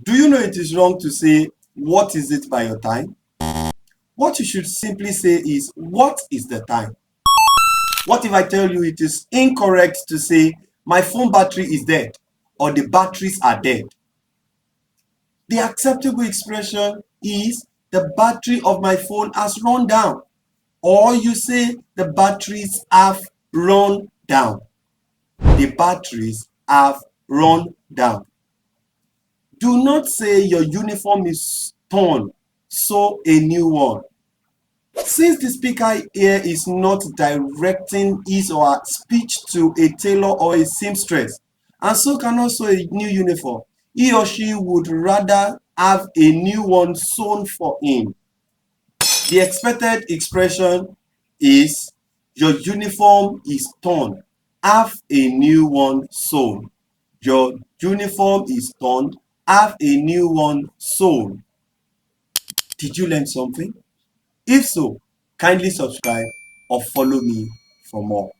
Do you know it is wrong to say, what is it by your time? What you should simply say is, what is the time? What if I tell you it is incorrect to say, my phone battery is dead or the batteries are dead? The acceptable expression is, the battery of my phone has run down. Or you say, the batteries have run down. The batteries have run down. Do not say your uniform is torn, sew a new one. Since the speaker here is not directing his or her speech to a tailor or a seamstress, and so cannot sew a new uniform, he or she would rather have a new one sewn for him. The expected expression is, your uniform is torn, have a new one sewn. Your uniform is torn, have a new one sewn. Did you learn something? If so, kindly subscribe or follow me for more.